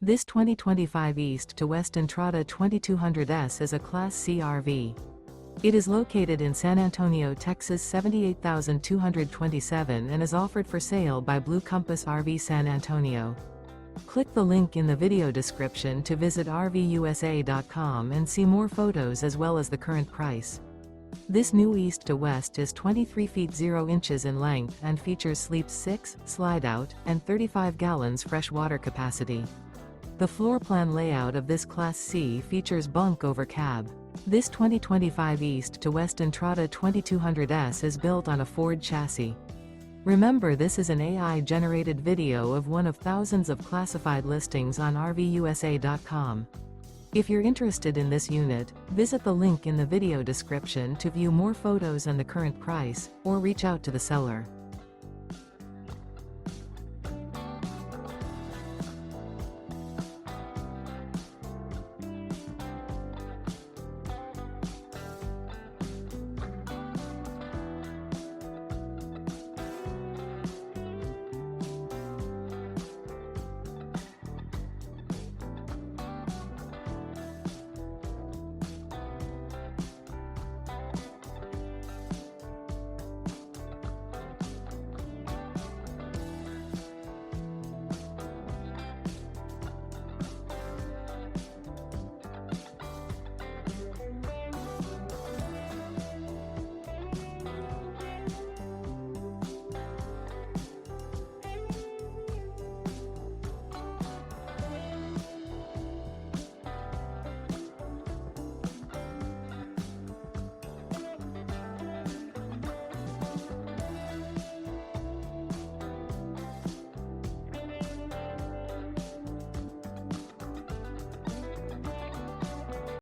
This 2025 East to West Entrada 2200S is a Class C RV. It is located in San Antonio, Texas 78227 and is offered for sale by Blue Compass RV San Antonio. Click the link in the video description to visit RVUSA.com and see more photos as well as the current price. This new East to West is 23 feet 0 inches in length and features sleeps 6, slide-out, and 35 gallons fresh water capacity. The floor plan layout of this Class C features bunk over cab. This 2025 East to West Entrada 2200S is built on a Ford chassis. Remember, this is an AI-generated video of one of thousands of classified listings on RVUSA.com. If you're interested in this unit, visit the link in the video description to view more photos and the current price, or reach out to the seller.